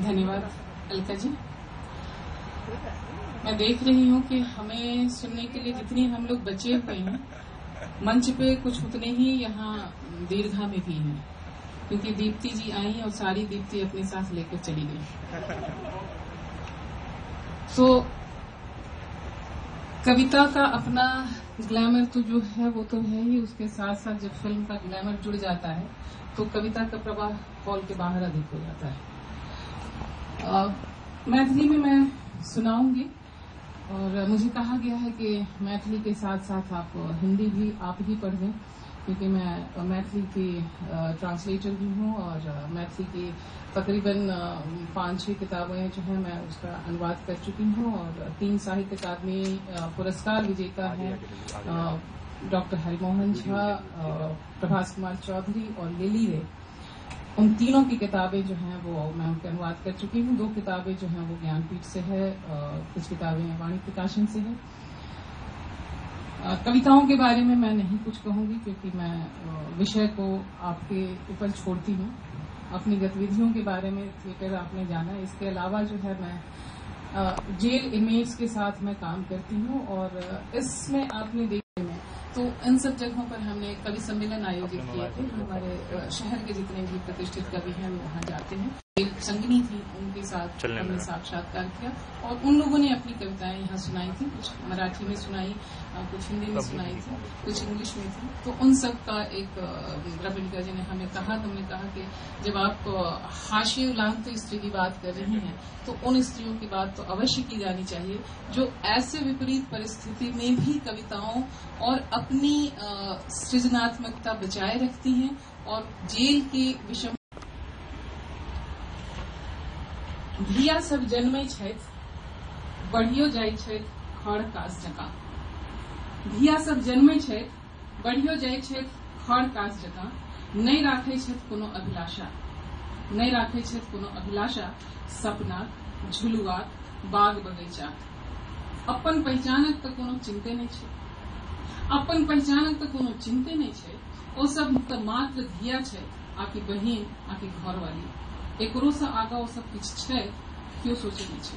धन्यवाद अलका जी। मैं देख रही हूँ कि हमें सुनने के लिए जितने हम लोग बचे हुए हैं, मंच पे कुछ उतने ही यहाँ दीर्घा में भी हैं, क्योंकि दीप्ति जी आई और सारी दीप्ति अपने साथ लेकर चली गई। तो कविता का अपना ग्लैमर तो जो है वो तो है ही, उसके साथ साथ जब फिल्म का ग्लैमर जुड़ जाता है तो कविता का प्रवाह हॉल के बाहर अधिक हो जाता है। मैथिली में मैं सुनाऊंगी और मुझे कहा गया है कि मैथिली के साथ साथ आप हिंदी भी आप ही पढ़ दें, क्योंकि मैं मैथिली की ट्रांसलेटर भी हूँ और मैथिली की तकरीबन 5-6 किताबें जो है मैं उसका अनुवाद कर चुकी हूँ और 3 साहित्य अकादमी पुरस्कार विजेता हैं डॉक्टर हरिमोहन झा, प्रभास कुमार चौधरी और लिली रे। उन तीनों की किताबें जो हैं वो मैं उनके अनुवाद कर चुकी हूँ। 2 किताबें जो हैं वो ज्ञानपीठ से है, कुछ किताबें वाणी प्रकाशन से है। कविताओं के बारे में मैं नहीं कुछ कहूंगी, क्योंकि मैं विषय को आपके ऊपर छोड़ती हूँ। अपनी गतिविधियों के बारे में थिएटर आपने जाना। इसके अलावा जो है मैं जेल इमेज के साथ मैं काम करती हूँ और इसमें आपने देखा में तो इन सब जगहों पर हमने कवि सम्मेलन आयोजित किए थे। हमारे शहर के जितने भी प्रतिष्ठित कवि हैं वो वहां जाते हैं। संगनी थी, उनके साथ हमने साक्षात्कार किया और उन लोगों ने अपनी कविताएं यहाँ सुनाई थी। कुछ मराठी में सुनाई, कुछ हिंदी में सुनाई थी, कुछ इंग्लिश में थी। तो उन सब का एक रविंद्र जी ने हमें कहा, तुमने कहा कि जब आप हाशिए उलांघते स्त्री की बात कर रही हैं तो उन स्त्रियों की बात तो अवश्य की जानी चाहिए जो ऐसे विपरीत परिस्थिति में भी कविताओं और अपनी सृजनात्मकता बचाए रखती हैं और जेल की विषम धिया सब जन्मे छथि बढ़ियो जाइ छथि खड़ कास जकाँ। धिया सब जन्मे छथि बढ़ियो जाइ छथि खड़ कास जकाँ। नहीं राखै छथि कोनो अभिलाषा, नहीं राखै छथि कोनो अभिलाषा। सपना झुलुआत बाग बगीचा। अपन पहचानक तऽ कोनो चिंते नहीं छै, अपन पहचानक तऽ कोनो चिंते नहीं छै। ओ सब तऽ मात्र धिया छै, आकि बहिन आकि घरवाली। एकरो से आगा ओ सब किछ छै, क्यों सोचे नहीं छै।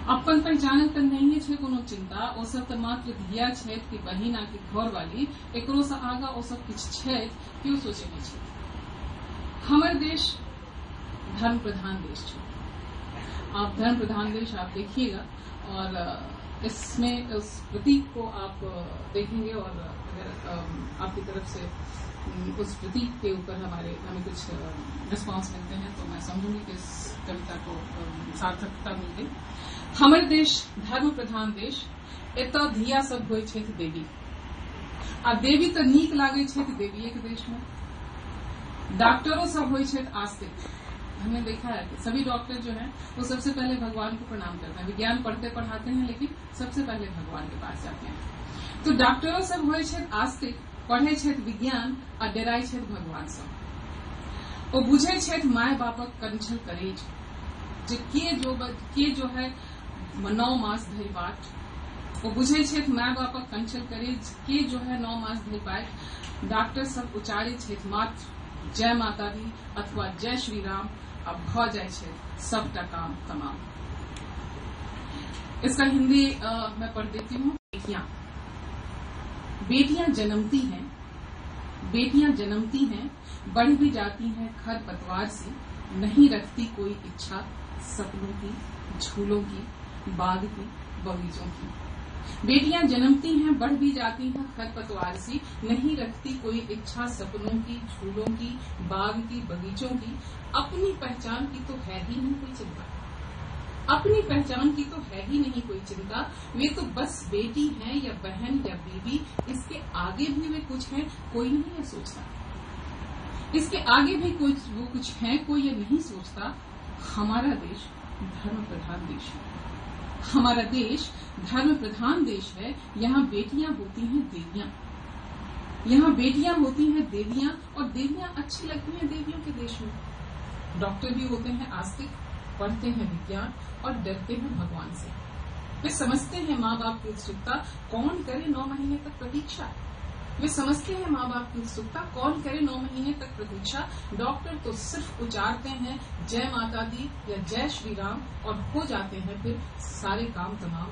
अपन पहचानक तऽ नहीं छै कोनो चिंता, ओ सब तऽ मात्र धिया छै कि बहिन आकि घरवाली। एकरो से आगा ओ सब किछ छै, क्यों सोचे नहीं छै। हमर देश धर्म प्रधान देश है। आप धर्म प्रधान देश आप देखिएगा और इसमें उस प्रतीक को आप देखेंगे और अगर आपकी तरफ से उस प्रतीक के ऊपर हमें कुछ रिस्पांस मिलते हैं तो मैं समझूंगी कि इस कविता को सार्थकता मिल गई। हमर देश धर्म प्रधान देश, एतऽ धिया सब होइ छथि देवी, आ देवी तऽ नीक लागै छथि देवीए के देश में। डॉक्टरों सब होइ छथि आस्तिक। हमने देखा है कि सभी डॉक्टर जो हैं वो सबसे पहले भगवान को प्रणाम करते हैं। विज्ञान पढ़ते पढ़ाते हैं लेकिन सबसे पहले भगवान के पास जाते हैं। तो डॉक्टरों सब होइ छथि आस्तिक, पढ़े छथि विज्ञान आ डराई छथि भगवान सब। ओ बुझे छथि माय बापक कंछल करेज, जे के जो है 9 मास धरि बाट। ओ बुझे छथि माय बापक कंछल करेज, के जो है 9 मास धरि बाट। डॉक्टर सब उचारे छथि मात्र जय माता दी अथवा जय श्री राम, अब भ जाए छथि सबटा काम तमाम। इसका हिंदी मैं पढ़ देती हूँ। बेटियां जन्मती हैं, बेटियां जन्मती हैं, बढ़ भी जाती हैं खर पतवार से। नहीं रखती कोई इच्छा सपनों की, झूलों की, बाग की, बगीचों की। बेटियां जन्मती हैं, बढ़ भी जाती हैं खर पतवार से। नहीं रखती कोई इच्छा सपनों की, झूलों की, बाग की, बगीचों की। अपनी पहचान की तो है ही नहीं कोई चिंता, अपनी पहचान की तो है ही नहीं कोई चिंता। वे तो बस बेटी हैं या बहन या बीवी, इसके आगे भी वे कुछ हैं कोई नहीं है सोचता। इसके आगे भी वो कुछ है कोई ये नहीं सोचता। हमारा देश धर्म प्रधान देश है, हमारा देश धर्म प्रधान देश है। यहाँ बेटियां होती हैं देवियां, यहाँ बेटियां होती हैं देवियां, और देवियां अच्छी लगती हैं देवियों के देश में। डॉक्टर भी होते हैं आस्तिक, पढ़ते हैं विज्ञान और डरते हैं भगवान से। वे समझते हैं माँ बाप की उत्सुकता, कौन करे 9 महीने तक प्रतीक्षा। वे समझते हैं माँ बाप की उत्सुकता, कौन करे 9 महीने तक प्रतीक्षा। डॉक्टर तो सिर्फ उचारते हैं जय माता दी या जय श्री राम और हो जाते हैं फिर सारे काम तमाम।